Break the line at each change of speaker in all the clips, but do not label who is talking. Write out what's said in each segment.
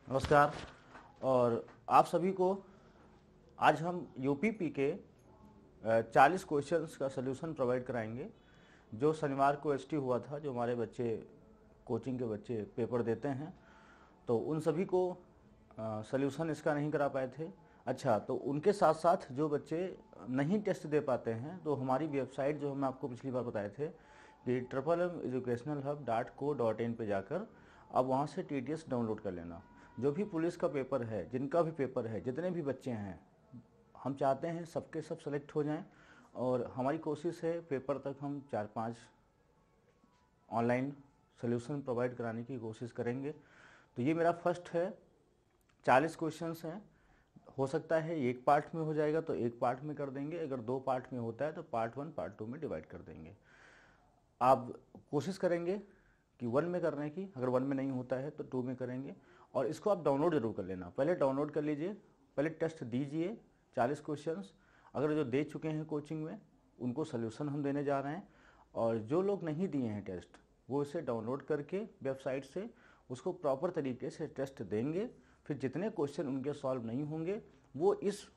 नमस्कार। और आप सभी को आज हम यूपीपी के 40 क्वेश्चंस का सलूशन प्रोवाइड कराएंगे जो शनिवार को एसटी हुआ था, जो हमारे बच्चे कोचिंग के बच्चे पेपर देते हैं, तो उन सभी को सलूशन इसका नहीं करा पाए थे। अच्छा, तो उनके साथ साथ जो बच्चे नहीं टेस्ट दे पाते हैं, तो हमारी वेबसाइट जो हम आपको पिछली बार बताए थे कि MMEducationalHub.co.in पे जाकर अब वहाँ से TTS डाउनलोड कर लेना। जो भी पुलिस का पेपर है, जिनका भी पेपर है, जितने भी बच्चे हैं, हम चाहते हैं सबके सब सेलेक्ट हो जाएं। और हमारी कोशिश है पेपर तक हम 4-5 ऑनलाइन सोल्यूशन प्रोवाइड कराने की कोशिश करेंगे। तो ये मेरा फर्स्ट है। 40 क्वेश्चंस हैं। हो सकता है एक पार्ट में हो जाएगा तो एक पार्ट में कर देंगे, अगर 2 पार्ट में होता है तो पार्ट 1 पार्ट 2 में डिवाइड कर देंगे। आप कोशिश करेंगे कि 1 में करने की, अगर 1 में नहीं होता है तो 2 में करेंगे। और इसको आप डाउनलोड जरूर कर लेना, पहले डाउनलोड कर लीजिए, पहले टेस्ट दीजिए 40 क्वेश्चंस। अगर जो दे चुके हैं कोचिंग में उनको सलूशन हम देने जा रहे हैं, और जो लोग नहीं दिए हैं टेस्ट वो इसे डाउनलोड करके वेबसाइट से उसको प्रॉपर तरीके से टेस्ट देंगे। फिर जितने क्वेश्चन उनके सॉल्व नहीं होंगे वो इस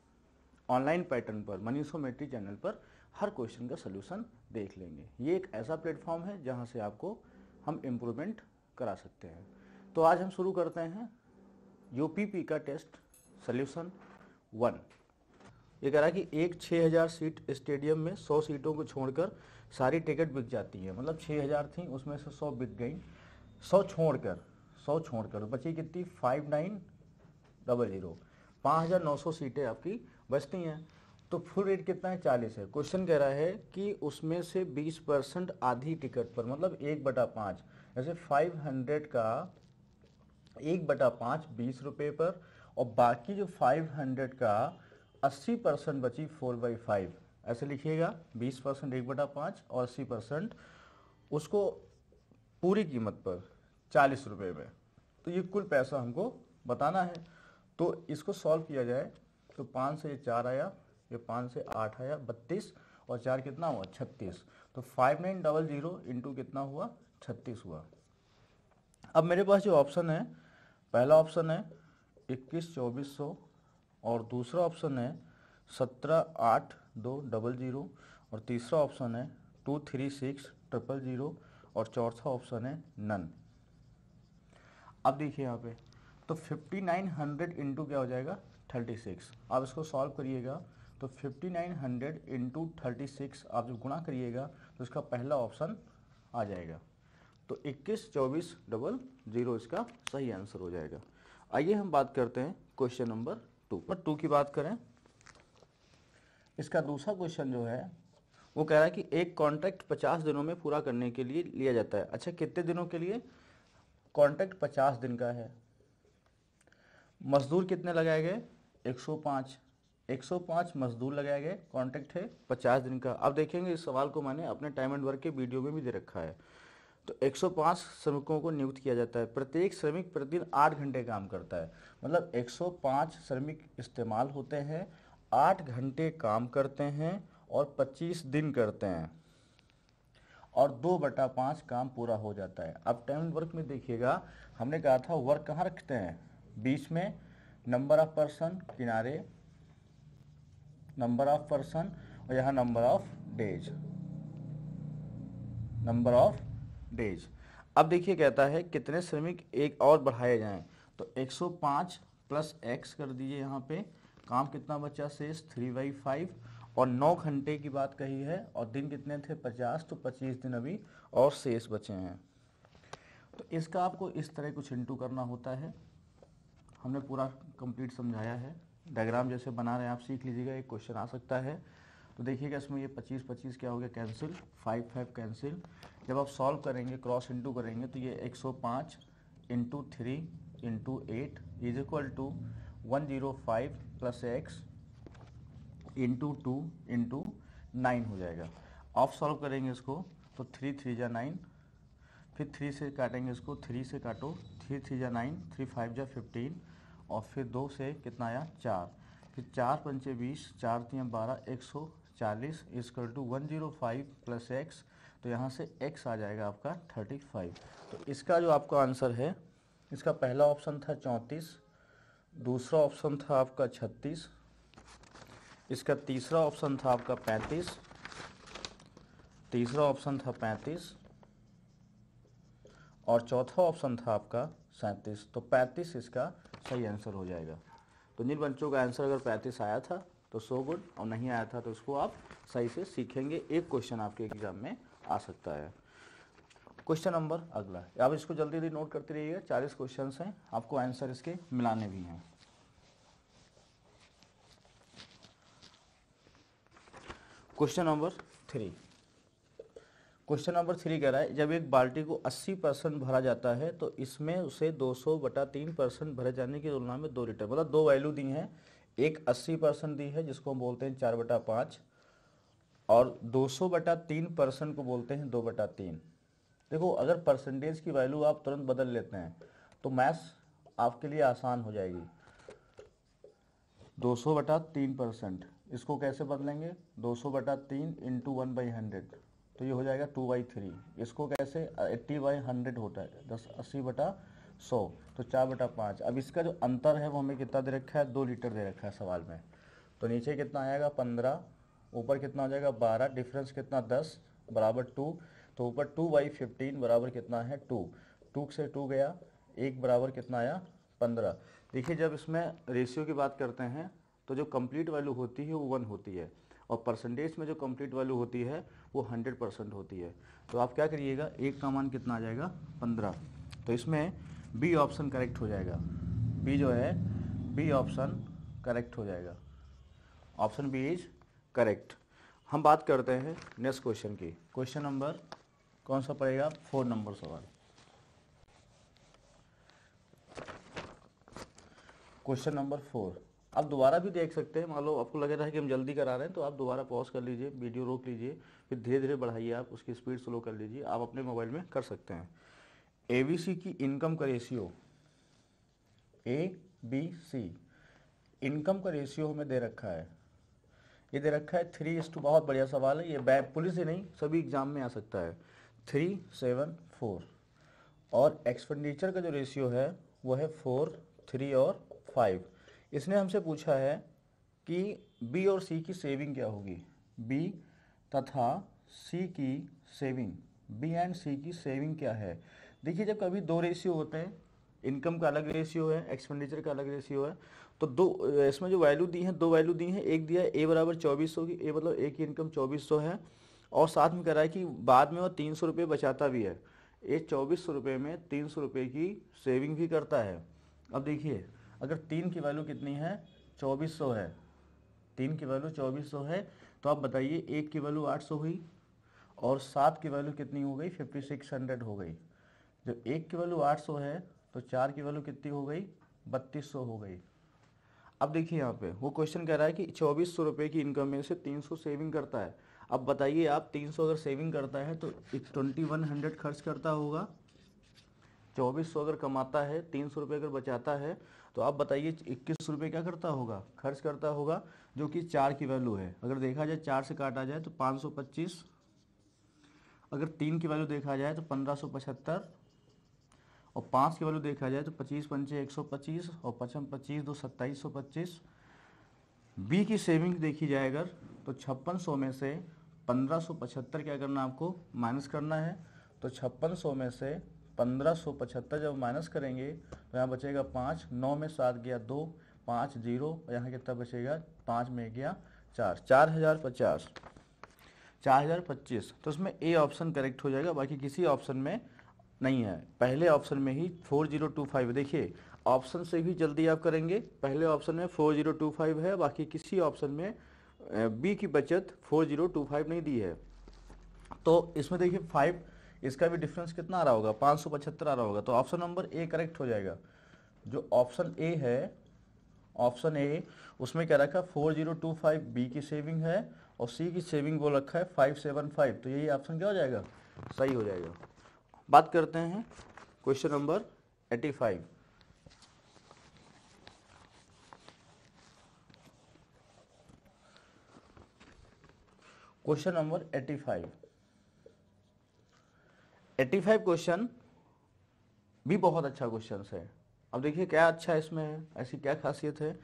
ऑनलाइन पैटर्न पर मनीषोमेट्री चैनल पर हर क्वेश्चन का सलूशन देख लेंगे। ये एक ऐसा प्लेटफॉर्म है जहां से आपको हम इम्प्रूवमेंट करा सकते हैं। तो आज हम शुरू करते हैं यूपीपी का टेस्ट सलूशन 1। ये कह रहा है कि एक 6000 सीट स्टेडियम में 100 सीटों को छोड़कर सारी टिकट बिक जाती है। मतलब 6000 थी, उसमें से 100 बिक गई। 100 छोड़कर बची कितनी? 5900। 5900 सीटें आपकी बचती हैं। तो फुल रेट कितना है? 40 है। क्वेश्चन कह रहा है कि उसमें से 20% आधी टिकट पर, मतलब 1/5, जैसे 500 का 1/5 20 रुपये पर, और बाकी जो 500 का 80% बची 4/5। ऐसे लिखिएगा, 20% 1/5 और 80% उसको पूरी कीमत पर 40 रुपये में। तो ये कुल पैसा हमको बताना है। तो इसको सॉल्व किया जाए तो 5 से 4 आया, ये 5 से 8 आया, 32, और 4 कितना हुआ? 36। तो 5900 इंटू कितना हुआ? 36 हुआ। अब मेरे पास जो ऑप्शन है, पहला ऑप्शन है 21-2400, और दूसरा ऑप्शन है 17-8-2-0, और तीसरा ऑप्शन है 236-000, और चौथा ऑप्शन है नन। अब देखिए यहाँ पे, तो 5900 इंटू क्या हो जाएगा? 36। आप इसको सॉल्व करिएगा तो 5900 इंटू 36 आप जब गुणा करिएगा तो इसका पहला ऑप्शन आ जाएगा। तो 21-24-0 इसका सही आंसर हो जाएगा। आइए हम बात करते हैं क्वेश्चन नंबर 2 की बात करें। इसका दूसरा क्वेश्चन जो है वो कह रहा है कि एक कॉन्ट्रैक्ट 50 दिनों में पूरा करने के लिए लिया जाता है। अच्छा, कितने दिनों के लिए? कॉन्ट्रैक्ट 50 दिन का है। मजदूर कितने लगाए गए? 105। 105 मजदूर लगाए गए। कॉन्ट्रैक्ट है 50 दिन का। अब देखेंगे, इस सवाल को मैंने अपने टाइम एंड वर्क के वीडियो में भी दे रखा है। तो 105 श्रमिकों को नियुक्त किया जाता है। प्रत्येक श्रमिक प्रतिदिन 8 घंटे काम करता है। मतलब 105 श्रमिक इस्तेमाल होते हैं, 8 घंटे काम करते हैं और 25 दिन करते हैं, और 2/5 काम पूरा हो जाता है। अब टाइम वर्क में देखिएगा, हमने कहा था वर्क कहाँ रखते हैं? बीच में, नंबर ऑफ पर्सन, किनारे नंबर ऑफ पर्सन, और यहाँ number of days. Number of days. अब देखिए, कहता है कितने श्रमिक एक और बढ़ाए जाएं। तो 105 प्लस एक्स कर दीजिए। यहाँ पे काम कितना बचा शेष? 3/5, और 9 घंटे की बात कही है, और दिन कितने थे? 50। तो 25 दिन अभी और शेष बचे हैं। तो इसका आपको इस तरह कुछ इंटू करना होता है। हमने पूरा कंप्लीट समझाया है, डायग्राम जैसे बना रहे हैं आप सीख लीजिएगा, एक क्वेश्चन आ सकता है। तो देखिएगा, इसमें ये 25-25 क्या हो गया? कैंसिल। 5-5 कैंसिल। जब आप सॉल्व करेंगे, क्रॉस इंटू करेंगे, तो ये 105 into 3 into 8 is equal to 105 plus X into 2 into 9 हो जाएगा। ऑफ सॉल्व करेंगे इसको तो 3 3 जा 9, फिर 3 से काटेंगे इसको, 3 से काटो, 3 3 जा 9, 3 5 जा 15, और फिर 2 से कितना आया? 4, फिर 4 पंचे 20, 4 3 12, 140 इजकल टू 105 प्लस एक्स। तो यहाँ से x आ जाएगा आपका 35। तो इसका जो आपका आंसर है इसका पहला ऑप्शन था 34, दूसरा ऑप्शन था आपका 36, इसका तीसरा ऑप्शन था आपका 35, तीसरा ऑप्शन था 35 और चौथा ऑप्शन था आपका 37। तो 35 इसका सही आंसर हो जाएगा। तो जिन बच्चों का आंसर अगर 35 आया था तो सो गुड, और नहीं आया था तो उसको आप सही से सीखेंगे। एक क्वेश्चन आपके एग्जाम में आ सकता है। क्वेश्चन नंबर अगला, आप इसको जल्दी जल्दी नोट करते रहिएगा। 40 क्वेश्चन हैं, आपको आंसर इसके मिलाने भी हैं। क्वेश्चन नंबर 3, क्वेश्चन नंबर 3 कह रहा है जब एक बाल्टी को 80% भरा जाता है तो इसमें उसे 200/3% भरे जाने की तुलना में 2 लीटर, मतलब दो वैल्यू दी हैं। एक 80% दी है जिसको हम बोलते हैं 4/5, और 200/3% को बोलते हैं 2/3। देखो अगर परसेंटेज की वैल्यू आप तुरंत बदल लेते हैं तो मैथ्स आपके लिए आसान हो जाएगी। 200/3%, इसको कैसे बदलेंगे? 200/3 इंटू 1/100, तो ये हो जाएगा 2/3। इसको कैसे? 80/100 होता है, 80/100, तो 4/5। अब इसका जो अंतर है वो हमें कितना दे रखा है? 2 लीटर दे रखा है सवाल में। तो नीचे कितना आएगा? 15, ऊपर कितना हो जाएगा? 12, डिफरेंस कितना? 10 बराबर 2। तो ऊपर 2/15 बराबर कितना है? 2। 2 से 2 गया, 1 बराबर कितना आया? 15। देखिए जब इसमें रेशियो की बात करते हैं तो जो कंप्लीट वैल्यू होती है वो 1 होती है, और परसेंटेज में जो कंप्लीट वैल्यू होती है वो 100% होती है। तो आप क्या करिएगा, 1 का मान कितना आ जाएगा? 15। तो इसमें बी ऑप्शन करेक्ट हो जाएगा। बी जो है, बी ऑप्शन करेक्ट हो जाएगा। Option B is correct. हम बात करते हैं नेक्स्ट क्वेश्चन की। क्वेश्चन नंबर कौन सा पड़ेगा? 4 नंबर सवाल। क्वेश्चन नंबर 4 आप दोबारा भी देख सकते हैं। मान लो आपको लग रहा है कि हम जल्दी करा रहे हैं तो आप दोबारा पॉज कर लीजिए, वीडियो रोक लीजिए, फिर धीरे धीरे बढ़ाइए, आप उसकी स्पीड स्लो कर लीजिए, आप अपने मोबाइल में कर सकते हैं। एबीसी की इनकम का रेशियो, ABC इनकम का रेशियो हमें दे रखा है। ये दे रखा है 3:, बहुत बढ़िया सवाल है ये, बैंक पुलिस ही नहीं सभी एग्जाम में आ सकता है। 3:7:4, और एक्सपेंडिचर का जो रेशियो है वो है 4, 3 और 5। इसने हमसे पूछा है कि बी और सी की सेविंग क्या होगी। बी तथा सी की सेविंग, बी एंड सी की सेविंग क्या है। देखिए जब कभी दो रेशियो होते हैं, इनकम का अलग रेशियो है, एक्सपेंडिचर का अलग रेशियो है, तो दो इसमें जो वैल्यू दी हैं, दो वैल्यू दी हैं। एक दिया है ए बराबर 2400 की, ए मतलब ए की इनकम 2400 है, और साथ में कह रहा है कि बाद में वो 300 रुपये बचाता भी है। ये 2400 रुपये में 300 रुपये की सेविंग भी करता है। अब देखिए अगर 3 की वैल्यू कितनी है? 2400 है। 3 की वैल्यू 2400 है, तो आप बताइए 1 की वैल्यू 800 हुई, और 7 की वैल्यू कितनी हो गई? 5600 हो गई। जब 1 की वैल्यू 800 है तो 4 की वैल्यू कितनी हो गई? 3200 हो गई। अब देखिए यहाँ पे वो क्वेश्चन कह रहा है कि 2400 रुपये की इनकम में से 300 सेविंग करता है। अब बताइए आप 300 अगर सेविंग करता है तो 2100 खर्च करता होगा। 2400 अगर कमाता है, 300 रुपये अगर बचाता है, तो आप बताइए 21 रुपये क्या करता होगा? खर्च करता होगा, जो कि 4 की वैल्यू है। अगर देखा जाए 4 से काटा जाए तो 525, अगर 3 की वैल्यू देखा जाए तो 1575, और 5 की वैल्यू देखा जाए तो 25 पंचे 125, और 55 25 दो 2725। बी की सेविंग देखी जाए अगर तो 5600 में से 1575 क्या करना आपको? माइनस करना है। तो 5600 में से 1575 जब माइनस करेंगे तो यहाँ बचेगा 5, 9 में 7 गया 2, 5 0, और यहाँ कितना बचेगा? 5 में गया 4, 4050, 4025। तो उसमें ए ऑप्शन करेक्ट हो जाएगा, बाकी किसी ऑप्शन में नहीं है। पहले ऑप्शन में ही 4025, देखिए ऑप्शन से भी जल्दी आप करेंगे। पहले ऑप्शन में 4025 है, बाकी किसी ऑप्शन में बी की बचत 4025 नहीं दी है। तो इसमें देखिए 5, इसका भी डिफरेंस कितना आ रहा होगा? 575 आ रहा होगा। तो ऑप्शन नंबर ए करेक्ट हो जाएगा। जो ऑप्शन ए है, ऑप्शन ए, उसमें क्या रखा? 4025 बी की सेविंग है, और सी की सेविंग बोल रखा है 575। तो यही ऑप्शन क्या हो जाएगा? सही हो जाएगा। बात करते हैं question number 85। Question number 85 question भी बहुत अच्छा क्वेश्चन है। अब देखिए क्या अच्छा इसमें है, ऐसी क्या खासियत है।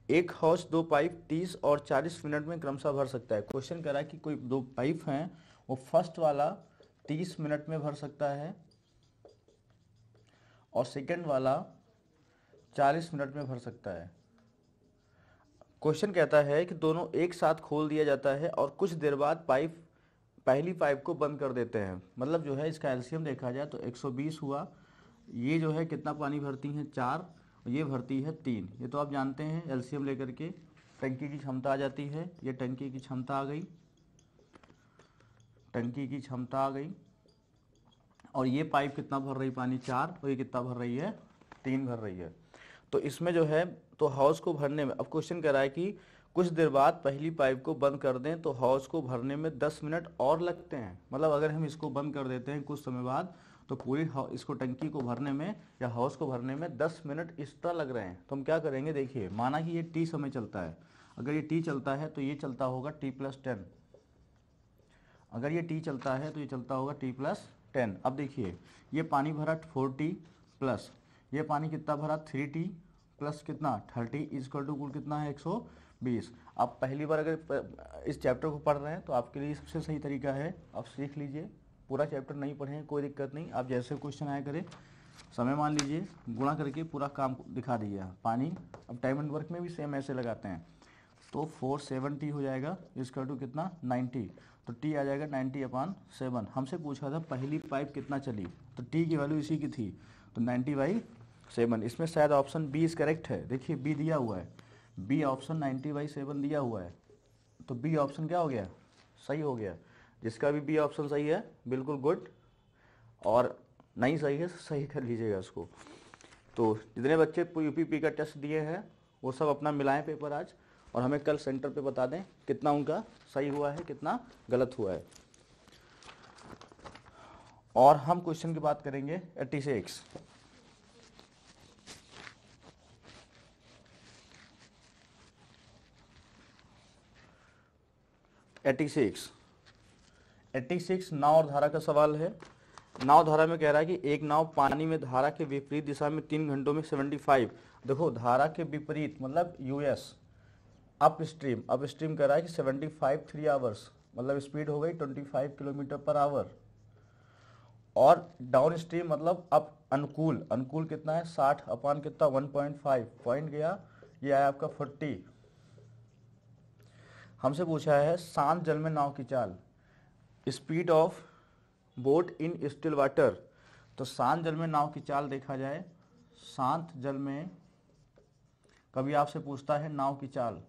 एक हौज दो पाइप 30 और 40 मिनट में क्रमशः भर सकता है। क्वेश्चन कह रहा है कि कोई दो पाइप हैं, वो फर्स्ट वाला 30 मिनट में भर सकता है और सेकंड वाला 40 मिनट में भर सकता है। क्वेश्चन कहता है कि दोनों एक साथ खोल दिया जाता है और कुछ देर बाद पहली पाइप को बंद कर देते हैं। मतलब जो है इसका एलसीएम देखा जाए तो 120 हुआ। ये जो है कितना पानी भरती हैं 4, ये भरती है 3। ये तो आप जानते हैं एलसीएम लेकर के टंकी की क्षमता आ जाती है। ये टंकी की क्षमता आ गई, टंकी की क्षमता आ गई। और ये पाइप कितना भर रही पानी 4, और ये कितना भर रही है 3 भर रही है। तो इसमें जो है तो हाउस को भरने में, अब क्वेश्चन कह रहा है कि कुछ देर बाद पहली पाइप को बंद कर दें तो हाउस को भरने में 10 मिनट और लगते हैं। मतलब अगर हम इसको बंद कर देते हैं कुछ समय बाद तो पूरी इसको टंकी को भरने में या हाउस को भरने में 10 मिनट एक्स्ट्रा लग रहे हैं। तो हम क्या करेंगे, देखिए माना कि ये टी समय चलता है। अगर ये टी चलता है तो ये चलता होगा t+10। अगर ये टी चलता है तो ये चलता होगा t+10। अब देखिए ये पानी भरा 4t प्लस ये पानी कितना भरा 3t प्लस कितना 30 इजकल टू कुल कितना है 120। आप पहली बार अगर इस चैप्टर को पढ़ रहे हैं तो आपके लिए सबसे सही तरीका है आप सीख लीजिए। पूरा चैप्टर नहीं पढ़ें कोई दिक्कत नहीं, आप जैसे क्वेश्चन आया करें समय मान लीजिए, गुणा करके पूरा काम दिखा दीजिए पानी। अब टाइम एंड वर्क में भी सेम ऐसे लगाते हैं। तो 470 हो जाएगा इजकल टू कितना 90। तो टी आ जाएगा 90/7। हमसे पूछा था पहली पाइप कितना चली, तो टी की वैल्यू इसी की थी, तो 90/7। इसमें शायद ऑप्शन बी इज करेक्ट है। देखिए बी दिया हुआ है, बी ऑप्शन 90/7 दिया हुआ है। तो बी ऑप्शन क्या हो गया, सही हो गया। जिसका भी बी ऑप्शन सही है बिल्कुल गुड, और नहीं सही है सही कर लीजिएगा उसको। तो जितने बच्चे यूपीपी का टेस्ट दिए हैं वो सब अपना मिलाएं पेपर आज, और हमें कल सेंटर पे बता दें कितना उनका सही हुआ है कितना गलत हुआ है। और हम क्वेश्चन की बात करेंगे 86। 86 नाव और धारा का सवाल है। नाव धारा में कह रहा है कि एक नाव पानी में धारा के विपरीत दिशा में 3 घंटों में 75। देखो धारा के विपरीत मतलब यूएस, अप स्ट्रीम कह रहा है कि 75 3 आवर्स, मतलब स्पीड हो गई 25 किलोमीटर पर आवर। और डाउन स्ट्रीम मतलब अब अनुकूल कितना है 60 अपान कितना 1.5 पॉइंट गया, ये आया आपका 40। हमसे पूछा है शांत जल में नाव की चाल, speed of boat in still water. तो शांत जल में नाव की चाल देखा जाए, शांत जल में कभी आपसे पूछता है नाव की चाल,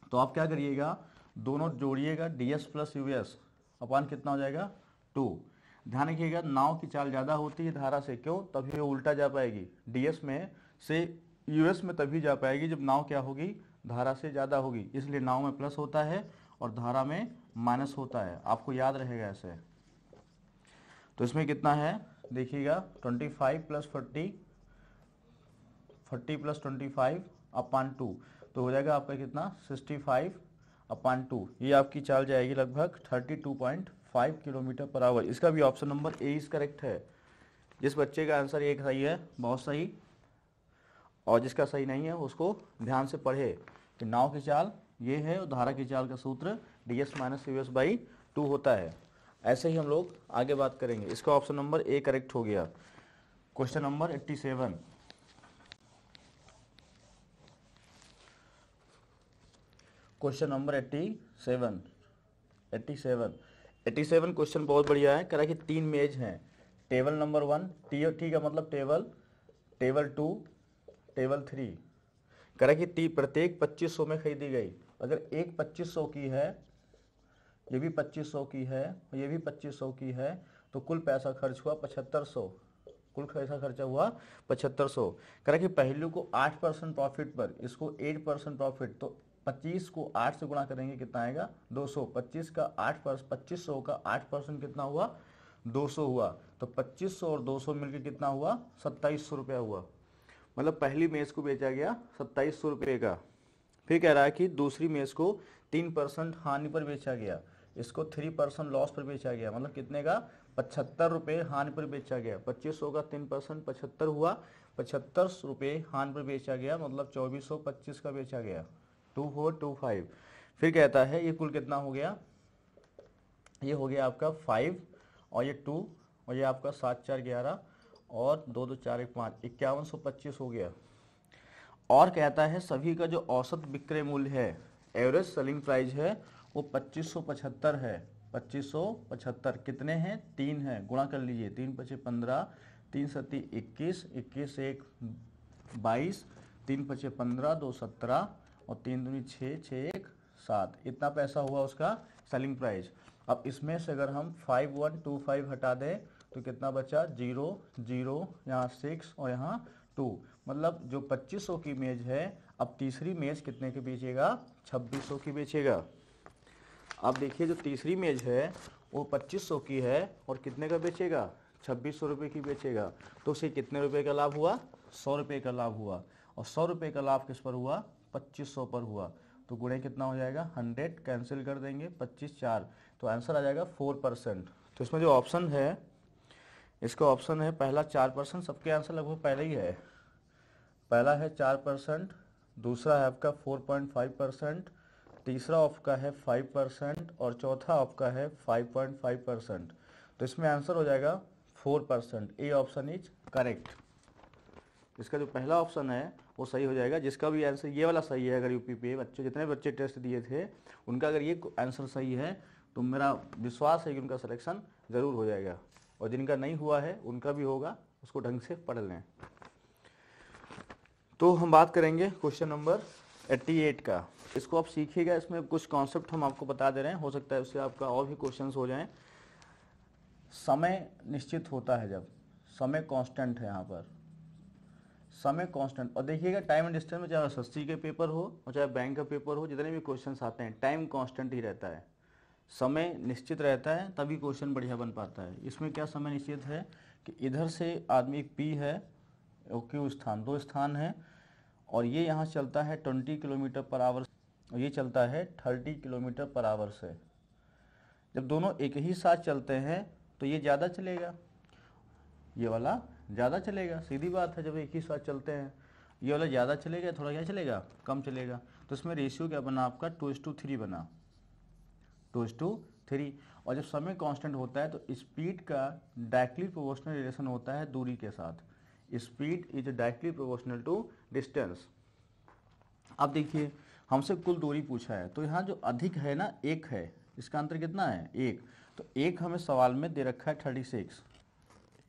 तो आप क्या करिएगा दोनों जोड़िएगा ds प्लस यूएस अपान कितना हो जाएगा 2। ध्यान रखिएगा नाव की चाल ज़्यादा होती है धारा से, क्यों, तभी वो उल्टा जा पाएगी। ds में से यूएस में तभी जा पाएगी जब नाव क्या होगी धारा से ज़्यादा होगी, इसलिए नाव में प्लस होता है और धारा में माइनस होता है, आपको याद रहेगा ऐसे। तो इसमें कितना है देखिएगा 25 प्लस 40 प्लस 25 अपान 2, तो हो जाएगा आपका कितना 65 अपान 2। ये आपकी चाल जाएगी लगभग 32.5 किलोमीटर पर आवर। इसका भी option number A is correct है। जिस बच्चे का आंसर एक सही है बहुत सही, और जिसका सही नहीं है उसको ध्यान से पढ़े कि नाव की चाल ये है और धारा की चाल का सूत्र ds माइनस यूएस/2 होता है। ऐसे ही हम लोग आगे बात करेंगे। इसका ऑप्शन नंबर ए करेक्ट हो गया। Question number 87। Question number 87 question बहुत बढ़िया है। कह रहा है कि 3 मेज हैं, टेबल नंबर 1 टी का मतलब टेबल 2 टेबल 3। कह रहा है कि टी प्रत्येक 2500 में खरीदी गई। अगर एक 2500 की है, ये भी 2500 की है और ये भी 2500 की है, तो कुल पैसा खर्च हुआ 7500। कुल पैसा खर्चा हुआ 7500। कह रहा है कि पहलू को 8% प्रॉफिट पर, इसको 8% प्रॉफिट, तो 25 को 8 से गुणा करेंगे कितना आएगा 200। 2500 का 8% कितना हुआ 200 हुआ। तो 2500 और 200 मिलकर कितना हुआ 2700 रुपया हुआ। मतलब पहली मेज को बेचा गया 2700 रुपये का। फिर कह रहा है कि दूसरी मेज को 3% हानि पर बेचा गया, इसको 3% लॉस पर बेचा गया, मतलब कितने का ₹75 हानि पर बेचा गया। 2500 का 3% 75 हुआ, 75 रुपये हानि पर बेचा गया, मतलब 2425 का बेचा गया। 2425। फिर कहता है ये कुल कितना हो गया, ये हो गया आपका 5 और ये 2 और ये आपका 7 4 11 और 2 2 4 1 5, 5125 हो गया। और कहता है सभी का जो औसत विक्रय मूल्य है, एवरेज सेलिंग प्राइस है, वो 2575 है। 2575 कितने हैं, 3 है, गुणा कर लीजिए, 3 पचे 15, 3 सत्ती 21, 21 से 1 22, 3 पचे 15, 2 17 और 3 दूनी 6, 6 1 7, इतना पैसा हुआ उसका सेलिंग प्राइस। अब इसमें से अगर हम 5125 हटा दें तो कितना बचा, 0 0, यहाँ 6 और यहाँ 2, मतलब जो 2500 की मेज है अब तीसरी मेज कितने की बेचेगा, 2600 की बेचेगा। अब देखिए जो तीसरी मेज है वो 2500 की है और कितने का बेचेगा, 2600 रुपये की बेचेगा। तो उसे कितने रुपए का लाभ हुआ, 100 रुपये का लाभ हुआ। और 100 रुपये का लाभ किस पर हुआ, 2500 पर हुआ। तो गुणे कितना हो जाएगा, 100 कैंसिल कर देंगे, 25 4, तो आंसर आ जाएगा 4%। तो इसमें जो ऑप्शन है, इसका ऑप्शन है पहला 4%, सबके आंसर लगभग पहले ही है। पहला है 4%, दूसरा है आपका 4.5%, तीसरा आपका है 5% और चौथा आपका है 5.5%। तो इसमें आंसर हो जाएगा 4%। A option is correct. इसका जो पहला ऑप्शन है वो सही हो जाएगा। जिसका भी आंसर ये वाला सही है, अगर यूपीपीए बच्चे जितने बच्चे टेस्ट दिए थे उनका अगर ये आंसर सही है तो मेरा विश्वास है कि उनका सिलेक्शन ज़रूर हो जाएगा, और जिनका नहीं हुआ है उनका भी होगा, उसको ढंग से पढ़ लें। तो हम बात करेंगे क्वेश्चन नंबर 88 का। इसको आप सीखिएगा, इसमें कुछ कॉन्सेप्ट हम आपको बता दे रहे हैं, हो सकता है उससे आपका और भी क्वेश्चंस हो जाएं। समय निश्चित होता है जब, समय कांस्टेंट है यहाँ पर, समय कांस्टेंट। और देखिएगा टाइम एंड डिस्टेंस में चाहे एसएससी के पेपर हो और चाहे बैंक का पेपर हो, जितने भी क्वेश्चंस आते हैं टाइम कांस्टेंट ही रहता है, समय निश्चित रहता है, तभी क्वेश्चन बढ़िया बन पाता है। इसमें क्या समय निश्चित है कि इधर से आदमी पी है, क्यू स्थान, 2 स्थान है, और ये यहाँ चलता है 20 किलोमीटर पर आवर और ये चलता है 30 किलोमीटर पर आवर से। जब दोनों एक ही साथ चलते हैं तो ये ज़्यादा चलेगा, ये वाला ज़्यादा चलेगा, सीधी बात है। जब एक ही साथ चलते हैं ये वाला ज़्यादा चलेगा, थोड़ा क्या चलेगा, कम चलेगा। तो इसमें रेशियो क्या बना आपका, 2:3 बना, 2:3। और जब समय कांस्टेंट होता है तो स्पीड का डायरेक्टली प्रोपोर्शनल रिलेशन होता है दूरी के साथ। Speed is directly proportional to distance. अब देखिए हमसे कुल दूरी पूछा है, तो यहाँ जो अधिक है ना 1 है, इसका अंतर कितना है 1, तो 1 हमें सवाल में दे रखा है 36,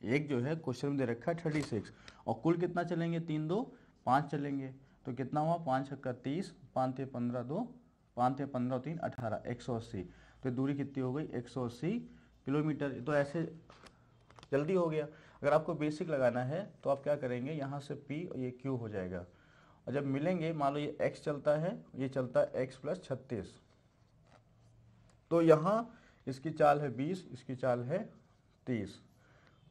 1 जो है क्वेश्चन में दे रखा है 36, और कुल कितना चलेंगे, 3 2 5 चलेंगे, तो कितना हुआ, 5 छक्का 30, 5 ते 15 2, 5 ते 15 3 18, 180। तो दूरी कितनी हो गई, 180 किलोमीटर। तो ऐसे जल्दी हो गया। अगर आपको बेसिक लगाना है तो आप क्या करेंगे, यहाँ से P और ये Q हो जाएगा, और जब मिलेंगे मान लो ये x चलता है, ये चलता है x + 36, तो यहाँ इसकी चाल है 20, इसकी चाल है 30,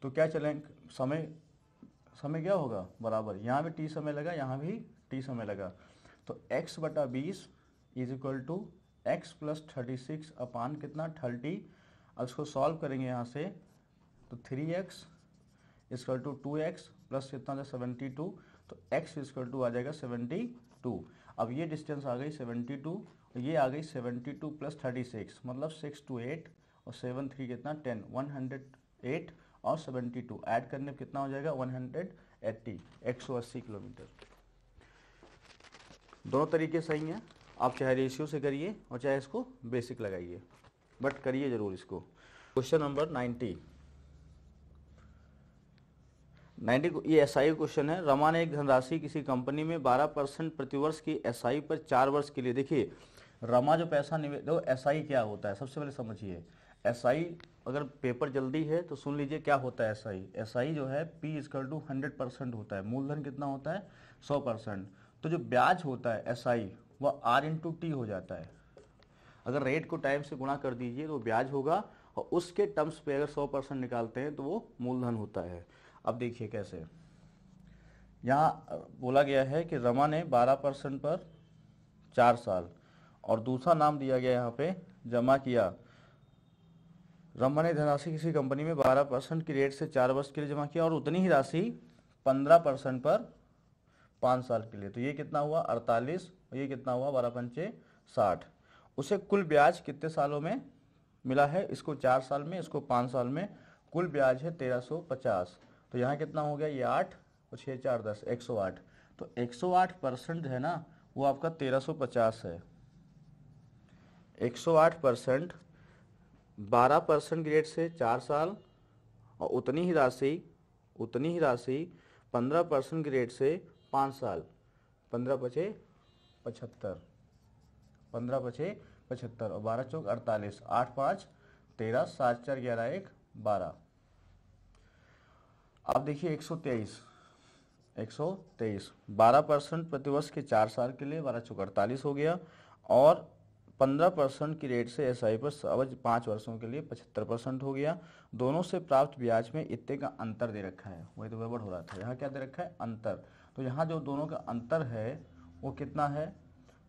तो क्या चलेंगे, समय क्या होगा बराबर, यहाँ भी t समय लगा, यहाँ भी t समय लगा, तो x/20 = x + 36 अपान कितना 30। अब इसको सॉल्व करेंगे यहाँ से, तो 3x = 2x प्लस कितना था 72, तो x = आ जाएगा 72। अब ये डिस्टेंस आ गई 72, ये आ गई 72 + 36, मतलब 6 2 8 और 7 3 कितना 10, 108 और 72 ऐड करने पर कितना हो जाएगा 180, 180 किलोमीटर। दोनों तरीके सही हैं, आप चाहे रेशियो से करिए और चाहे इसको बेसिक लगाइए, बट करिए ज़रूर इसको। क्वेश्चन नंबर 90 ये SI क्वेश्चन है। रमा ने एक धनराशि किसी कंपनी में 12% प्रतिवर्ष की SI पर 4 वर्ष के लिए, देखिए रमा जो पैसा निवेश, देखो SI क्या होता है सबसे पहले समझिए। SI अगर पेपर जल्दी है तो सुन लीजिए क्या होता है SI जो है P = 100% होता है, मूलधन कितना होता है 100%। तो जो ब्याज होता है SI वह R/T हो जाता है। अगर रेट को टाइम से गुणा कर दीजिए तो ब्याज होगा, और उसके टर्म्स पे अगर 100% निकालते हैं तो वो मूलधन होता है। अब देखिए कैसे, यहाँ बोला गया है कि रमा ने 12% पर 4 साल, और दूसरा नाम दिया गया यहाँ पे जमा किया रमन ने धनराशि किसी कंपनी में 12% की रेट से 4 वर्ष के लिए जमा किया और उतनी ही राशि 15% पर 5 साल के लिए। तो ये कितना हुआ 48 और ये कितना हुआ 12 पंचे 60। उसे कुल ब्याज कितने सालों में मिला है? इसको 4 साल में, इसको 5 साल में। कुल ब्याज है 1350। तो यहाँ कितना हो गया? ये 8 और 6 4 10 108। तो 108% है ना वो आपका 1350 है। 108% 12% की रेट से 4 साल और उतनी ही राशि 15% की रेट से 5 साल। 15 पचे 75, 15 पचे 75 और 12 चौक 48, 8 5 13, 7 4 11 1 12। अब देखिए 123 12% प्रतिवर्ष के 4 साल के लिए 12 चौक 48 हो गया और 15% की रेट से एसआई पर अवधि 5 वर्षों के लिए 75% हो गया। दोनों से प्राप्त ब्याज में इतने का अंतर दे रखा है। वही तो गड़बड़ हो रहा था। यहाँ क्या दे रखा है? अंतर। तो यहाँ जो दोनों का अंतर है वो कितना है?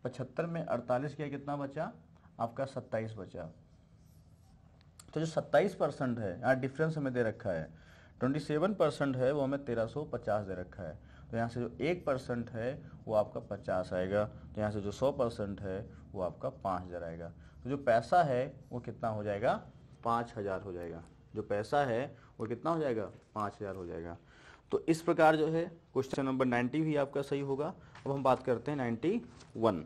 75 में 48 किया कितना बचा? आपका 27 बचा। तो जो 27% है यहाँ डिफरेंस हमें दे रखा है। 27% है वो हमें 1350 दे रखा है। तो यहाँ से जो 1% है वो आपका 50 आएगा। तो यहाँ से जो 100% है वो आपका 5000 आएगा। तो जो पैसा है वो कितना हो जाएगा? 5000 हो जाएगा। जो पैसा है वो कितना हो जाएगा? 5000 हो जाएगा। तो इस प्रकार जो है क्वेश्चन नंबर 90 भी आपका सही होगा। अब हम बात करते हैं 91।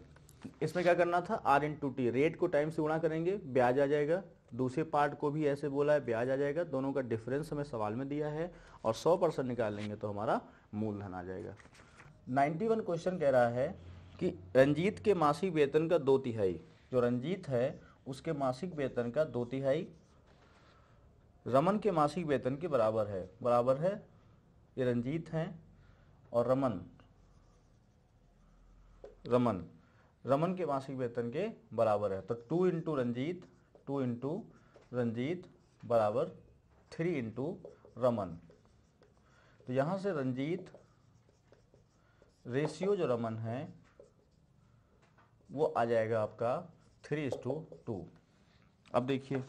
इसमें क्या करना था? R/T, रेट को टाइम से गुणा करेंगे, ब्याज आ जाएगा। दूसरे पार्ट को भी ऐसे बोला है, ब्याज आ जाएगा। दोनों का डिफरेंस हमें सवाल में दिया है और 100% निकाल लेंगे तो हमारा मूलधन आ जाएगा। 91 क्वेश्चन कह रहा है कि रंजीत के मासिक वेतन का 2/3, जो रंजीत है उसके मासिक वेतन का 2/3 रमन के मासिक वेतन के बराबर है। बराबर है, ये रंजीत हैं और रमन के मासिक वेतन के बराबर है। तो 2 इंटू रंजीत बराबर 3 इंटू रमन। तो यहाँ से रंजीत रेशियो जो रमन है वो आ जाएगा आपका 3:2। अब देखिए,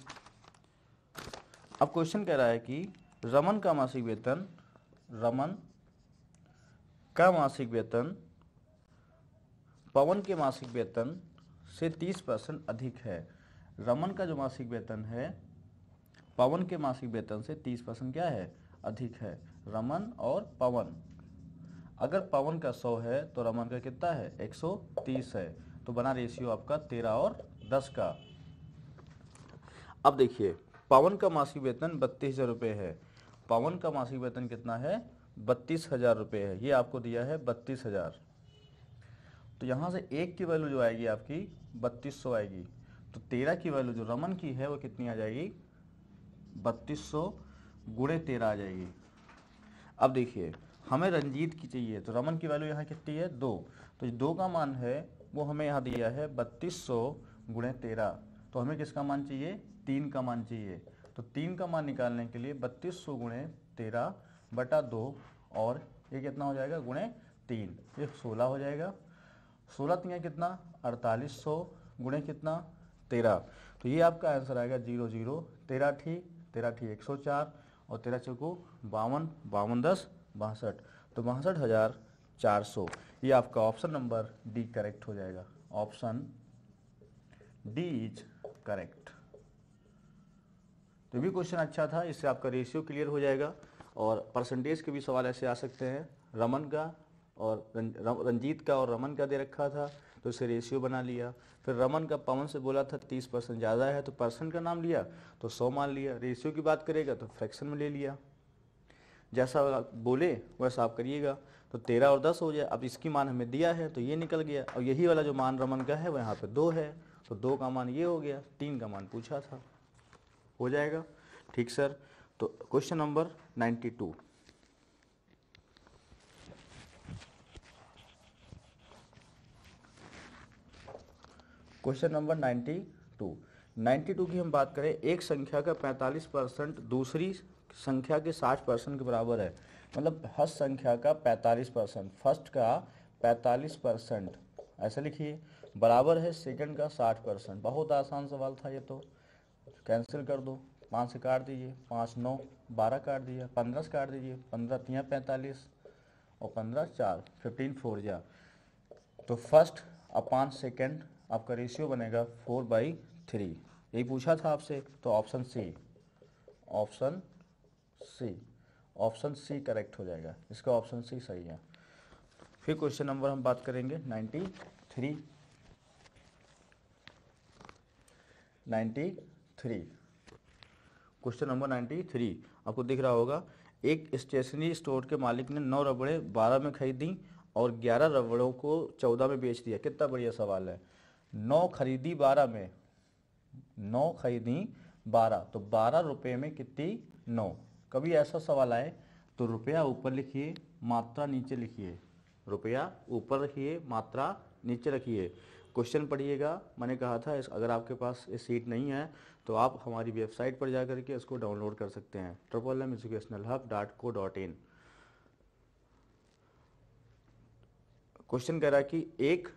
अब क्वेश्चन कह रहा है कि रमन का मासिक वेतन पवन के मासिक वेतन से 30% अधिक है। रमन का जो मासिक वेतन है पवन के मासिक वेतन से 30% क्या है? अधिक है। रमन और पवन, अगर पवन का 100 है तो रमन का कितना है? 130 है। तो बना रेशियो आपका 13 और 10 का। अब देखिए, पवन का मासिक वेतन 32,000 रुपये है। पवन का मासिक वेतन कितना है? 32,000 रुपये है। ये आपको दिया है 32,000। तो यहाँ से 1 की वैल्यू जो आएगी आपकी 3200 आएगी। तो 13 की वैल्यू जो रमन की है वो कितनी आ जाएगी? 3200 गुणे 13 आ जाएगी। अब देखिए, हमें रंजीत की चाहिए तो रमन की वैल्यू यहाँ कितनी है? 2। तो 2 का मान है वो हमें यहाँ दिया है 3200 गुणे 13। तो हमें किसका मान चाहिए? 3 का मान चाहिए। तो 3 का मान निकालने के लिए 3200 गुणे 13 बटा 2 और ये कितना हो जाएगा? गुणे 3, ये 16 हो जाएगा। 16 3 कितना? 4800 गुणे कितना? 13। तो ये आपका आंसर आएगा 0 0। 13 ठीक 104 और 13 चौको 52, 52 10 62। तो 62,400। ये आपका ऑप्शन नंबर डी करेक्ट हो जाएगा। Option D is correct. तो भी क्वेश्चन अच्छा था, इससे आपका रेशियो क्लियर हो जाएगा और परसेंटेज के भी सवाल ऐसे आ सकते हैं। रमन का और रंजीत का और रमन का दे रखा था तो इसे रेशियो बना लिया। फिर रमन का पवन से बोला था 30% ज़्यादा है तो परसेंट का नाम लिया तो 100 मान लिया। रेशियो की बात करेगा तो फ्रैक्शन में ले लिया। जैसा बोले वैसा आप करिएगा। तो 13 और 10 हो जाए। अब इसकी मान हमें दिया है तो ये निकल गया और यही वाला जो मान रमन का है वो यहाँ पे 2 है। तो 2 का मान ये हो गया, 3 का मान पूछा था। हो जाएगा ठीक सर। तो क्वेश्चन नंबर 92। क्वेश्चन नंबर 92 की हम बात करें, एक संख्या का 45% दूसरी संख्या के 60% के बराबर है। मतलब हर संख्या का 45%, फर्स्ट का 45% ऐसा लिखिए, बराबर है सेकंड का 60%। बहुत आसान सवाल था ये तो, कैंसिल कर दो। 5 से काट दीजिए, 5 9 12 काट दीजिए, 15 से काट दीजिए, 15 3 45 और 15 4 15 4 जा। तो फर्स्ट अपॉन सेकेंड आपका रेशियो बनेगा 4/3। यही पूछा था आपसे, तो option C, option C, option C correct हो जाएगा, इसका ऑप्शन सी सही है। फिर क्वेश्चन नंबर हम बात करेंगे 93। क्वेश्चन नंबर 93 आपको दिख रहा होगा। एक स्टेशनरी स्टोर के मालिक ने 9 रबड़ें 12 में खरीदी और 11 रबड़ों को 14 में बेच दिया। कितना बढ़िया सवाल है। 9 खरीदी 12 में, 9 खरीदी 12, तो 12 रुपये में कितनी 9। कभी ऐसा सवाल आए तो रुपया ऊपर लिखिए, मात्रा नीचे लिखिए, रुपया ऊपर रखिए, मात्रा नीचे रखिए। क्वेश्चन पढ़िएगा। मैंने कहा था अगर आपके पास ये सीट नहीं है तो आप हमारी वेबसाइट पर जाकर के इसको डाउनलोड कर सकते हैं, www.educationalhub.co.in। क्वेश्चन कह रहा है कि एक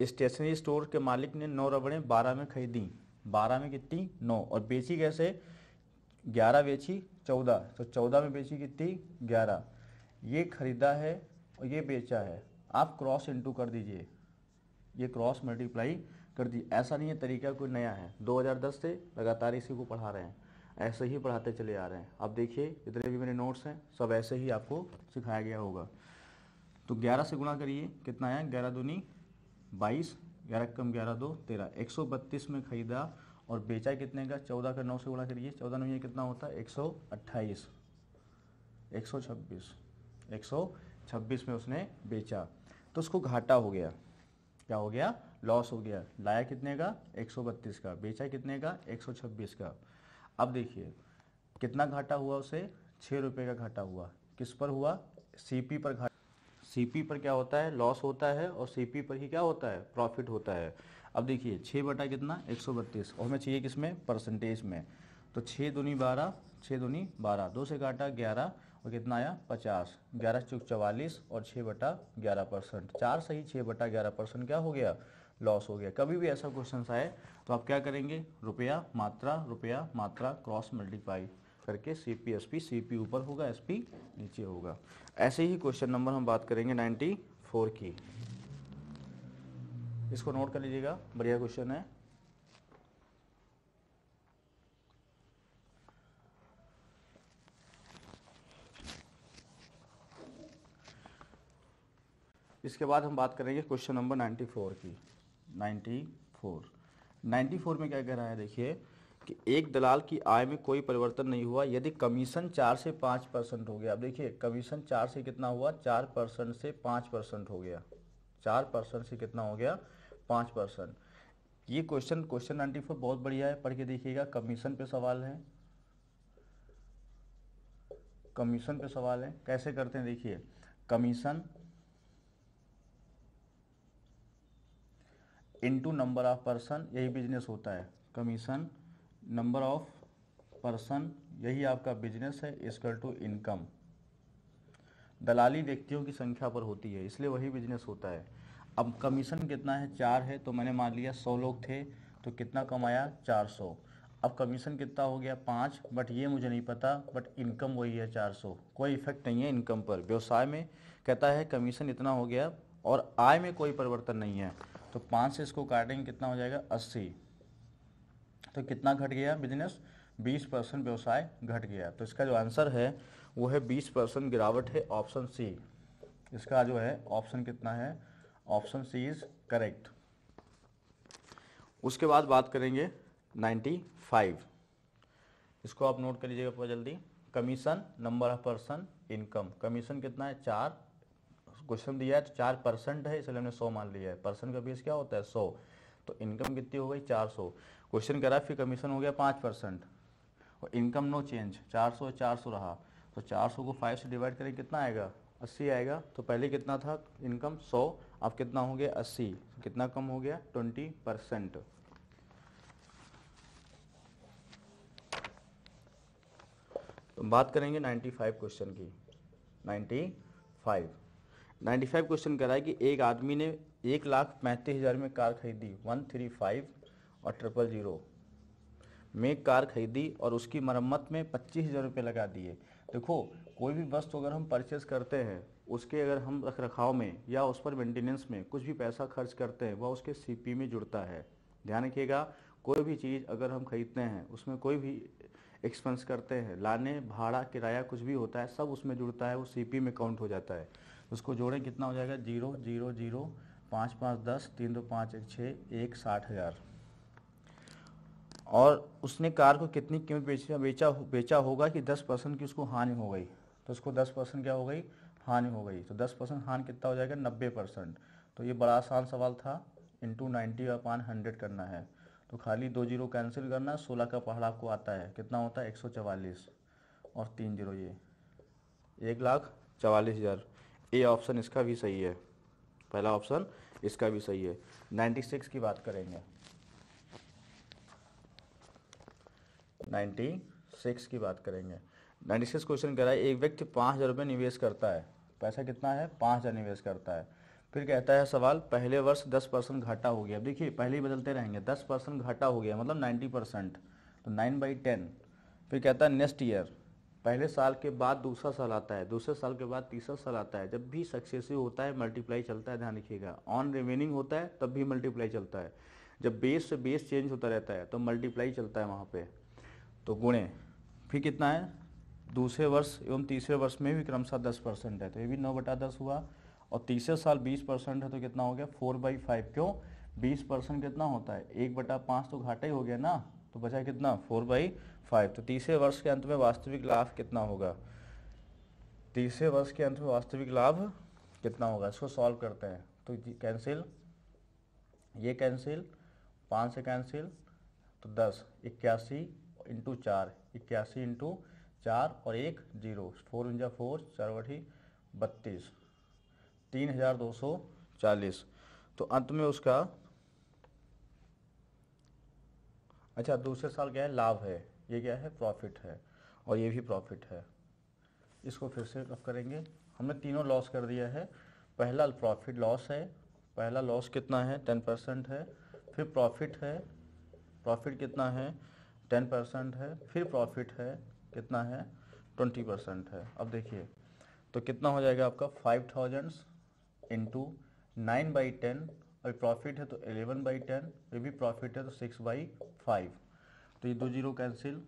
स्टेशनरी स्टोर के मालिक ने 9 रबड़ें 12 में खरीदी, 12 में कितनी 9, और बेची कैसे, 11 बेची 14, तो 14 में बेची कितनी 11। ये खरीदा है और ये बेचा है, आप क्रॉस इनटू कर दीजिए, ये क्रॉस मल्टीप्लाई कर दीजिए। ऐसा नहीं है तरीका कोई नया है, 2010 से लगातार इसी को पढ़ा रहे हैं, ऐसे ही पढ़ाते चले आ रहे हैं। अब देखिए जितने भी मेरे नोट्स हैं सब ऐसे ही आपको सिखाया गया होगा। तो 11 से गुणा करिए, कितना आया, 11 दूनी 22, 11 कम 11 2 13, 132 में खरीदा और बेचा कितने का, 14 का 9 से गुणा करिए, 14 में ये कितना होता है 128, 126, 126 में उसने बेचा, तो उसको घाटा हो गया। क्या हो गया, लॉस हो गया। लाया कितने का 132 का, बेचा कितने का 126 का। अब देखिए कितना घाटा हुआ उसे, 6 रुपये का घाटा हुआ। किस पर हुआ, सीपी पर घाटा। सीपी पर क्या होता है, लॉस होता है, और सीपी पर ही क्या होता है, प्रॉफिट होता है। अब देखिए 6 बटा कितना 132, और हमें चाहिए किसमें, परसेंटेज में। तो 6 दूनी 12, 6 दूनी 12, 2 से काटा 11 और कितना आया 50, 11 चौक 44 और 6/11%। 4 सही 6/11% क्या हो गया, लॉस हो गया। कभी भी ऐसा क्वेश्चन आए तो आप क्या करेंगे, रुपया मात्रा क्रॉस मल्टीप्लाई करके सीपी एसपी, सीपी ऊपर होगा एसपी नीचे होगा। ऐसे ही क्वेश्चन नंबर हम बात करेंगे 94 की, इसको नोट कर लीजिएगा, बढ़िया क्वेश्चन है। इसके बाद हम बात करेंगे क्वेश्चन नंबर 94 की। 94 में क्या कह रहा है, देखिए कि एक दलाल की आय में कोई परिवर्तन नहीं हुआ यदि कमीशन 4 से 5% हो गया। अब देखिए कमीशन 4 से कितना हुआ, 4% से 5% हो गया, 4% से कितना हो गया 5%। ये क्वेश्चन 94 बहुत बढ़िया है, पढ़ के देखिएगा। कमीशन पे सवाल है, कमीशन पे सवाल है। कैसे करते हैं देखिए, commission into number of person, यही बिजनेस होता है। कमीशन नंबर ऑफ पर्सन, यही आपका बिजनेस है, इक्वल टू इनकम। दलाली व्यक्तियों की संख्या पर होती है, इसलिए वही बिजनेस होता है। अब कमीशन कितना है, 4 है, तो मैंने मान लिया 100 लोग थे तो कितना कमाया 400। अब कमीशन कितना हो गया 5, बट ये मुझे नहीं पता, बट इनकम वही है 400, कोई इफेक्ट नहीं है इनकम पर। व्यवसाय में कहता है कमीशन इतना हो गया और आय में कोई परिवर्तन नहीं है, तो 5 से इसको काटेंगे कितना हो जाएगा 80। तो कितना घट गया बिजनेस, 20% व्यवसाय घट गया। तो इसका जो आंसर है वो है 20% गिरावट है, ऑप्शन सी। इसका जो है ऑप्शन कितना है, ऑप्शन सी इज करेक्ट। उसके बाद बात करेंगे 95, इसको आप नोट कर लीजिएगा बहुत जल्दी। Commission number of person income, commission कितना है 4, क्वेश्चन दिया है तो 4% है, इसलिए हमने 100 मान लिया है। पर्सन का बेस क्या होता है 100, तो इनकम कितनी हो गई 400। क्वेश्चन कह रहा है फिर कमीशन हो गया 5% और इनकम नो चेंज, 400 400 रहा, तो 400 को 5 से डिवाइड करें कितना आएगा 80 आएगा। तो पहले कितना था इनकम 100, अब कितना हो गया 80, कितना कम हो गया 20%। तो बात करेंगे 95 क्वेश्चन की। 95 क्वेश्चन कह रहा है कि एक आदमी ने 1,35,000 में कार खरीदी, 135 और 000, मैं एक कार खरीदी और उसकी मरम्मत में 25,000 रुपये लगा दिए। देखो, कोई भी वस्तु अगर हम परचेस करते हैं, उसके अगर हम रख रखाव में या उस पर मेंटेनेंस में कुछ भी पैसा खर्च करते हैं, वह उसके सीपी में जुड़ता है। ध्यान रखिएगा, कोई भी चीज़ अगर हम खरीदते हैं, उसमें कोई भी एक्सपेंस करते हैं, लाने भाड़ा किराया कुछ भी होता है, सब उसमें जुड़ता है, वो सीपी में काउंट हो जाता है। उसको जोड़ें, कितना हो जाएगा, 0 0 0 5 5 10 3 2 5 1 6 1 60,000। और उसने कार को कितनी कीमत बेचा होगा कि 10% की उसको हानि हो गई, तो उसको 10% क्या हो गई, हानि हो गई। तो 10% हानि कितना हो जाएगा, 90%। तो ये बड़ा आसान सवाल था, इंटू 90/100 करना है। तो खाली 2 जीरो कैंसिल करना, 16 का पहाड़ आपको आता है, कितना होता है 144 और 3 जीरो, ये 1,44,000। ए ऑप्शन इसका भी सही है, पहला ऑप्शन इसका भी सही है। 96 की बात करेंगे, 96 की बात करेंगे। 96 क्वेश्चन कह रहा है, एक व्यक्ति 5,000 रुपये निवेश करता है, पैसा कितना है, 5,000 निवेश करता है। फिर कहता है सवाल, पहले वर्ष 10% घाटा हो गया। अब देखिए, पहले ही बदलते रहेंगे, 10% घाटा हो गया मतलब 90%, तो 9/10। फिर कहता है नेक्स्ट ईयर, पहले साल के बाद दूसरा साल आता है, दूसरे साल के बाद तीसरा साल आता है। जब भी सक्सेसिव होता है मल्टीप्लाई चलता है, ध्यान रखिएगा। ऑन रिमेनिंग होता है तब भी मल्टीप्लाई चलता है। जब बेस से बेस चेंज होता रहता है तो मल्टीप्लाई चलता है वहाँ पे। तो गुणे, फिर कितना है, दूसरे वर्ष एवं तीसरे वर्ष में भी क्रमशः 10% है, तो ये भी 9/10 हुआ। और तीसरे साल 20% है, तो कितना हो गया, 4/5। क्यों, 20% कितना होता है, 1/5 तो घाटा ही हो गया ना, तो बचा कितना, 4/5। तो तीसरे वर्ष के अंत में वास्तविक लाभ कितना होगा, तीसरे वर्ष के अंत में वास्तविक लाभ कितना होगा, इसको सॉल्व करते हैं। तो कैंसिल, ये कैंसिल, 5 से कैंसिल, तो 10, 81 इंटू 4, 81 इंटू 4 और 1 0, 4 × 4 4 32, 3,240। तो अंत में उसका, अच्छा दूसरे साल क्या है, लाभ है, ये क्या है, प्रॉफिट है, और ये भी प्रॉफिट है। इसको फिर से रफ करेंगे, हमने तीनों लॉस कर दिया है। पहला प्रॉफिट लॉस है, पहला लॉस कितना है, 10% है। फिर प्रॉफिट है, प्रॉफिट कितना है, 10% है। फिर प्रॉफिट है, कितना है, 20% है। अब देखिए, तो कितना हो जाएगा आपका, 5,000 इंटू 9/10, और प्रॉफिट है तो 11/10, ये भी प्रॉफिट है तो 6/5। तो ये 2 जीरो कैंसिल,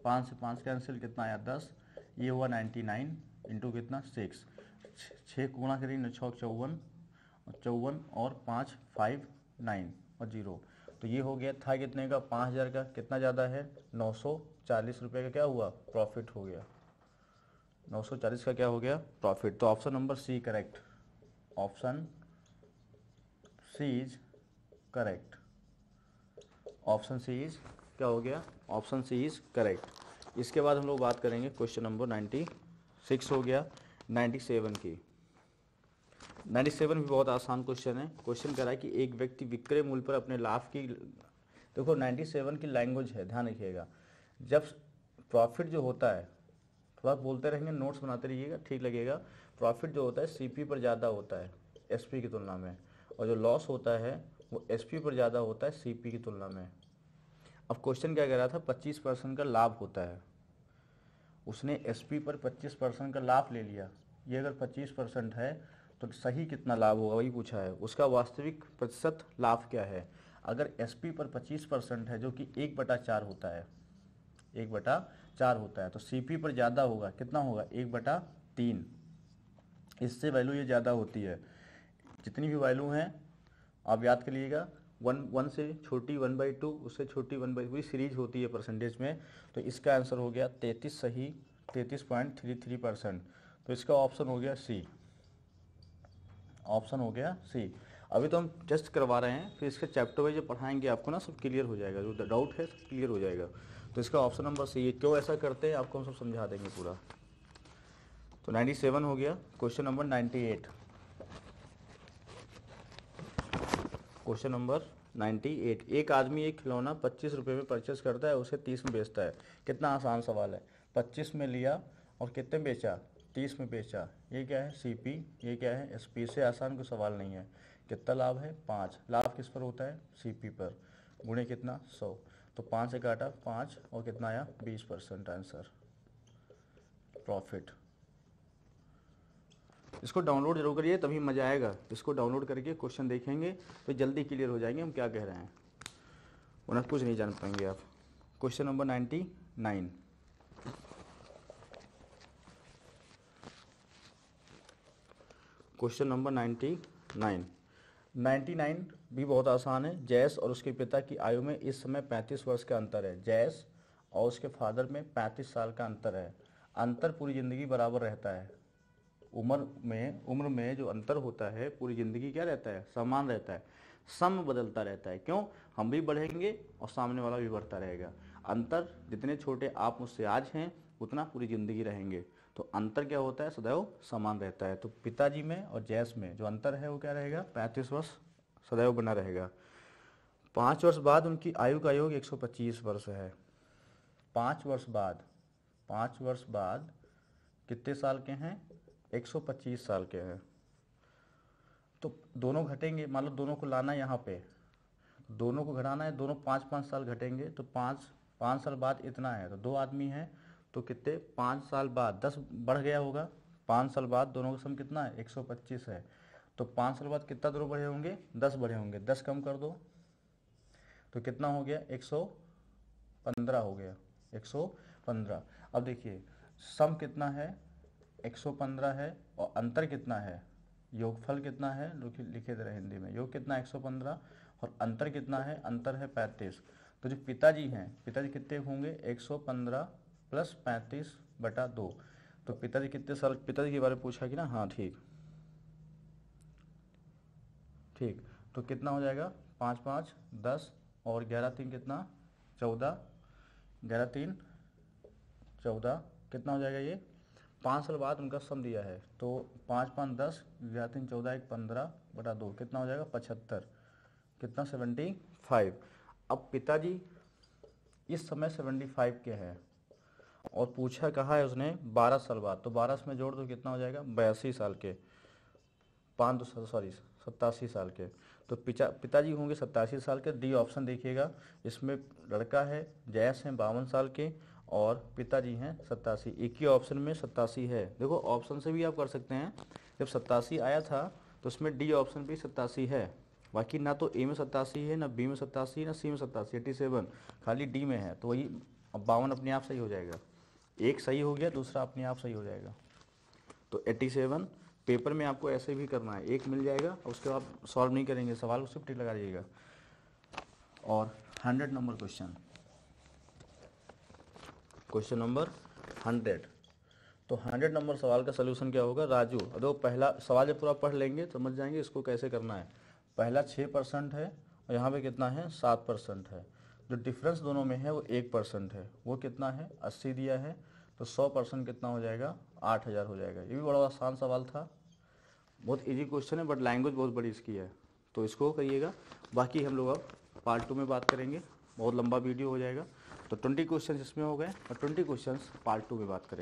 5 से 5 कैंसिल, कितना आया, 10। ये हुआ 99 इंटू कितना, 6, 6 गुणा करेंगे, 6 54, और 54 और 5 5 9 और 0। तो ये हो गया, था कितने का, 5,000 का, कितना ज़्यादा है, 940 रुपये का क्या हुआ, प्रॉफिट हो गया, 940 का क्या हो गया, प्रॉफिट। तो option number C correct, option C is correct, option C is क्या हो गया, ऑप्शन सी इज करेक्ट। इसके बाद हम लोग बात करेंगे क्वेश्चन नंबर 96 हो गया। 97 की, 97 भी बहुत आसान क्वेश्चन है। क्वेश्चन कह रहा है कि एक व्यक्ति विक्रय मूल्य पर अपने लाभ की, देखो 97 की लैंग्वेज है, ध्यान रखिएगा। जब प्रॉफिट जो होता है, थोड़ा बोलते रहेंगे, नोट्स बनाते रहिएगा, ठीक लगेगा। प्रॉफिट जो होता है सीपी पर ज़्यादा होता है एसपी की तुलना में, और जो लॉस होता है वो एसपी पर ज़्यादा होता है सीपी की तुलना में। अब क्वेश्चन क्या कह रहा था, 25% का लाभ होता है, उसने एसपी पर 25% का लाभ ले लिया। ये अगर 25% है तो सही कितना लाभ होगा, वही पूछा है। उसका वास्तविक प्रतिशत लाभ क्या है। अगर एसपी पर 25% है, जो कि 1/4 होता है, 1/4 होता है, तो सीपी पर ज़्यादा होगा, कितना होगा, 1/3। इससे वैल्यू ये ज़्यादा होती है। जितनी भी वैल्यू हैं आप याद कर लीजिएगा, 1 से छोटी 1/2, उससे छोटी 1/2, पूरी सीरीज होती है परसेंटेज में। तो इसका आंसर हो गया 33 सही, 33.33%। तो इसका ऑप्शन हो गया सी, ऑप्शन हो गया सी। अभी तो हम टेस्ट करवा रहे हैं, फिर इसके चैप्टर वाइज जो पढ़ाएंगे आपको ना, सब क्लियर हो जाएगा, जो डाउट है सब क्लियर हो जाएगा। तो इसका ऑप्शन नंबर सी है। क्यों ऐसा करते हैं आपको हम सब समझा देंगे पूरा। तो 97 हो गया। क्वेश्चन नंबर 98, क्वेश्चन नंबर 98, एक आदमी एक खिलौना 25 रुपये में परचेस करता है, उसे 30 में बेचता है। कितना आसान सवाल है, 25 में लिया और कितने बेचा, 30 में बेचा। ये क्या है, सीपी, ये क्या है, एसपी। से आसान कोई सवाल नहीं है। कितना लाभ है, 5। लाभ किस पर होता है, सीपी पर। गुणे कितना, 100। तो 5 से काटा 5 और कितना आया 20% आंसर प्रॉफिट। इसको डाउनलोड जरूर करिए तभी मज़ा आएगा। इसको डाउनलोड करके क्वेश्चन देखेंगे तो जल्दी क्लियर हो जाएंगे हम क्या कह रहे हैं, वरना कुछ नहीं जान पाएंगे आप। Question number 99। क्वेश्चन नंबर 99 भी बहुत आसान है। जैस और उसके पिता की आयु में इस समय 35 वर्ष का अंतर है। जैस और उसके फादर में 35 साल का अंतर है। अंतर पूरी ज़िंदगी बराबर रहता है। उम्र में जो अंतर होता है पूरी ज़िंदगी क्या रहता है, समान रहता है, सम बदलता रहता है। क्यों? हम भी बढ़ेंगे और सामने वाला भी बढ़ता रहेगा। अंतर जितने छोटे आप मुझसे आज हैं उतना पूरी ज़िंदगी रहेंगे। तो अंतर क्या होता है, सदैव समान रहता है। तो पिताजी में और जैस में जो अंतर है वो क्या रहेगा, 35 वर्ष सदैव बना रहेगा। 5 वर्ष बाद उनकी आयु का योग 125 वर्ष है। 5 वर्ष बाद कितने साल के हैं, 125 साल के हैं। तो दोनों घटेंगे, मान लो दोनों को लाना है यहाँ पे, दोनों को घटाना है, दोनों 5-5 साल घटेंगे तो 5 साल बाद इतना है। तो 2 आदमी हैं तो कितने, 5 साल बाद 10 बढ़ गया होगा। 5 साल बाद दोनों का सम कितना है, 125 है। तो 5 साल बाद कितना दोनों बढ़े होंगे, 10 बढ़े होंगे। 10 कम कर दो तो कितना हो गया, 115 हो गया, 115। अब देखिए सम कितना है, 115 है और अंतर कितना है, योगफल कितना है, लिखे दे रहे हिंदी में, योग कितना 115 और अंतर कितना है, अंतर है 35। तो जो पिताजी हैं, पिताजी कितने होंगे, 115 प्लस 35/2। तो पिताजी कितने साल, पिताजी के बारे में पूछा कि ना, हाँ ठीक। तो कितना हो जाएगा, 5-5 10 और 11-3 कितना, 14, 11-3 14, कितना हो जाएगा ये, 5 साल बाद उनका सम दिया है। तो 5-5 10, 11-3 14, 1 15/2 कितना हो जाएगा, 75, कितना 75। अब पिताजी इस समय 75 के हैं और पूछा कहा है उसने 12 साल बाद, तो 12 में जोड़ दो कितना हो जाएगा, 82 साल के, 87 साल के। तो पिताजी होंगे 87 साल के। डी ऑप्शन देखिएगा, इसमें लड़का है जैस हैं 52 साल के और पिताजी हैं 87। एक ही ऑप्शन में 87 है। देखो ऑप्शन से भी आप कर सकते हैं, जब 87 आया था तो उसमें डी ऑप्शन भी 87 है। बाकी ना तो ए में 87 है, ना बी में 87, ना सी में 87, 87 खाली डी में है। तो वही 52 अपने आप सही हो जाएगा। एक सही हो गया, दूसरा अपने आप सही हो जाएगा। तो 87 पेपर में आपको ऐसे भी करना है, एक मिल जाएगा और उसके बाद सॉल्व नहीं करेंगे, सवाल को सिर्फ टिक लगा दीजिएगा। और 100 नंबर क्वेश्चन नंबर 100। तो 100 नंबर सवाल का सलूशन क्या होगा, राजू। देखो पहला सवाल जब पूरा पढ़ लेंगे समझ जाएंगे इसको कैसे करना है। पहला 6% है और यहाँ पे कितना है, 7% है। जो डिफरेंस दोनों में है वो 1% है। वो कितना है, 80 दिया है। तो 100% कितना हो जाएगा, 8000 हो जाएगा। ये भी बड़ा आसान सवाल था, बहुत इजी क्वेश्चन है, बट लैंग्वेज बहुत बड़ी इसकी है, तो इसको करिएगा। बाकी हम लोग अब पार्ट 2 में बात करेंगे, बहुत लंबा वीडियो हो जाएगा। तो 20 क्वेश्चन इसमें हो गए और 20 क्वेश्चन पार्ट 2 में बात करेंगे।